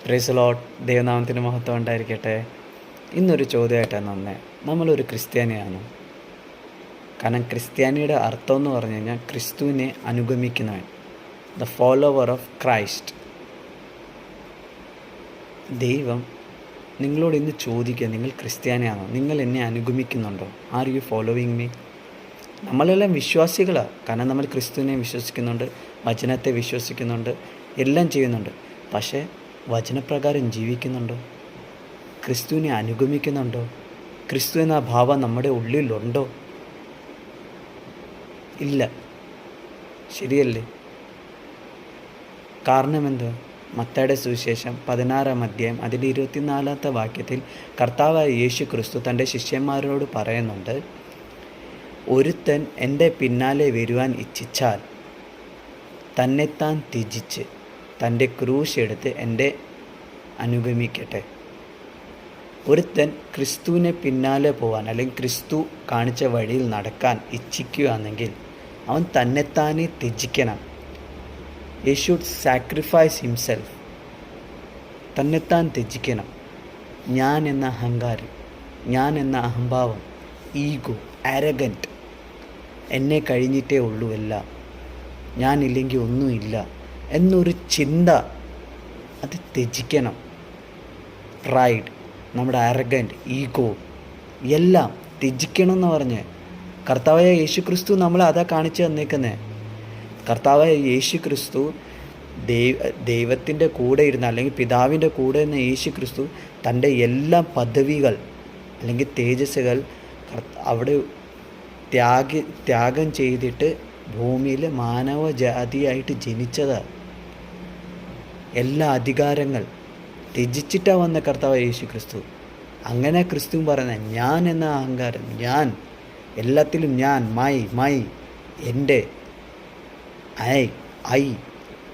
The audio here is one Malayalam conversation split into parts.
Praise Lord. ദൈവനാമത്തിന് മഹത്വം ഉണ്ടായിരിക്കട്ടെ. ഇന്നൊരു ചോദ്യമായിട്ടാണ് വന്നേ, നമ്മളൊരു ക്രിസ്ത്യാനിയാണ്. കാരണം ക്രിസ്ത്യാനിയുടെ അർത്ഥം എന്ന് പറഞ്ഞു കഴിഞ്ഞാൽ ക്രിസ്തുവിനെ അനുഗമിക്കുന്നവൻ, ദ ഫോളോവർ ഓഫ് ക്രൈസ്റ്റ്. ദൈവം നിങ്ങളോട് ഇന്ന് ചോദിക്കുക, നിങ്ങൾ ക്രിസ്ത്യാനിയാണോ? നിങ്ങൾ എന്നെ അനുഗമിക്കുന്നുണ്ടോ? Are you following me? നമ്മളെല്ലാം വിശ്വാസികളാണ്. കാരണം നമ്മൾ ക്രിസ്തുവിനെ വിശ്വസിക്കുന്നുണ്ട്, വചനത്തെ വിശ്വസിക്കുന്നുണ്ട്, എല്ലാം ചെയ്യുന്നുണ്ട്. പക്ഷേ വചനപ്രകാരം ജീവിക്കുന്നുണ്ടോ? ക്രിസ്തുവിനെ അനുഗമിക്കുന്നുണ്ടോ? ക്രിസ്തു എന്ന ഭാവം നമ്മുടെ ഉള്ളിലുണ്ടോ? ഇല്ല. ശരിയല്ലേ? കാരണം എന്ത്? മത്തായിയുടെ സുവിശേഷം 16-ാം അധ്യായം അതിൻ്റെ 24-ാമത്തെ വാക്യത്തിൽ കർത്താവായ യേശു ക്രിസ്തു തൻ്റെ ശിഷ്യന്മാരോട് പറയുന്നുണ്ട്, ഒരുത്തൻ എൻ്റെ പിന്നാലെ വരുവാൻ ഇച്ഛിച്ചാൽ തന്നെത്താൻ ത്യജിച്ച് തൻ്റെ ക്രൂശ് എടുത്ത് എൻ്റെ അനുഗമിക്കട്ടെ. ഒരുത്തൻ ക്രിസ്തുവിനെ പിന്നാലെ പോകാൻ അല്ലെങ്കിൽ ക്രിസ്തു കാണിച്ച വഴിയിൽ നടക്കാൻ ഇച്ഛിക്കുകയാണെങ്കിൽ അവൻ തന്നെത്താനെ ത്യജിക്കണം. He should sacrifice himself. തന്നെത്താൻ ത്യജിക്കണം. ഞാൻ എന്ന അഹങ്കാരം, ഞാൻ എന്ന അഹംഭാവം, ഈഗോ, ആരഗൻറ്റ്, എന്നെ കഴിഞ്ഞിട്ടേ ഉള്ളൂ എല്ലാം, ഞാനില്ലെങ്കിൽ ഒന്നുമില്ല എന്നൊരു ചിന്ത, അത് ത്യജിക്കണം. പ്രൈഡ്, നമ്മുടെ ആരഗൻറ്റ്, ഈഗോ എല്ലാം ത്യജിക്കണം എന്ന് പറഞ്ഞ് കർത്താവായ യേശു ക്രിസ്തു നമ്മളെ അതാ കാണിച്ചു തന്നേക്കുന്നത്. കർത്താവായ യേശു ക്രിസ്തു ദൈവത്തിൻ്റെ കൂടെ ഇരുന്ന അല്ലെങ്കിൽ പിതാവിൻ്റെ കൂടെ ഇരുന്ന യേശു ക്രിസ്തു തൻ്റെ എല്ലാ പദവികൾ അല്ലെങ്കിൽ തേജസ്സുകൾ അവിടെ ത്യാഗം ചെയ്തിട്ട് ഭൂമിയിൽ മാനവജാതിയായിട്ട് ജനിച്ചതാണ്. എല്ലാ അധികാരങ്ങൾ ത്യജിച്ചിട്ടാണ് വന്ന കർത്താവ് യേശു ക്രിസ്തു. അങ്ങനെ ക്രിസ്തു പറയുന്നത്, ഞാൻ എന്ന അഹങ്കാരം, ഞാൻ എല്ലാത്തിലും ഞാൻ, മൈ എൻ്റെ, ഐ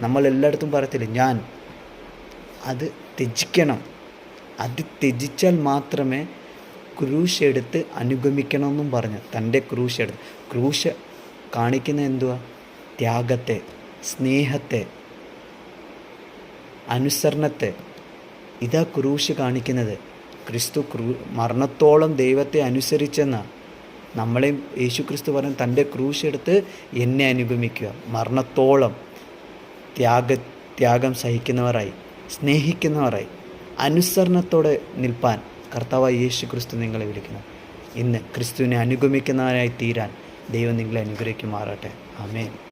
നമ്മളെല്ലായിടത്തും പറയത്തില്ല ഞാൻ, അത് ത്യജിക്കണം. അത് ത്യജിച്ചാൽ മാത്രമേ ക്രൂശ് എടുത്ത് അനുഗമിക്കണമെന്നും പറഞ്ഞു. തൻ്റെ ക്രൂശ് എടുത്ത്, ക്രൂശ് കാണിക്കുന്ന എന്തുവാ? ത്യാഗത്തെ, സ്നേഹത്തെ, അനുസരണത്തെ. ഇതാ ക്രൂശ് കാണിക്കുന്നത്. ക്രിസ്തു മരണത്തോളം ദൈവത്തെ അനുസരിച്ചെന്ന നമ്മളെയും യേശു ക്രിസ്തു പറഞ്ഞ് തൻ്റെ ക്രൂശ് എടുത്ത് എന്നെ അനുഗമിക്കുക. മരണത്തോളം ത്യാഗം സഹിക്കുന്നവരായി, സ്നേഹിക്കുന്നവരായി, അനുസരണത്തോടെ നിൽപ്പാൻ കർത്താവായ യേശു ക്രിസ്തു നിങ്ങളെ വിളിക്കുന്നു. ഇന്ന് ക്രിസ്തുവിനെ അനുഗമിക്കുന്നവരായി തീരാൻ ദൈവം നിങ്ങളെ അനുഗ്രഹിക്കുമാറാട്ടെ. ആമേൻ.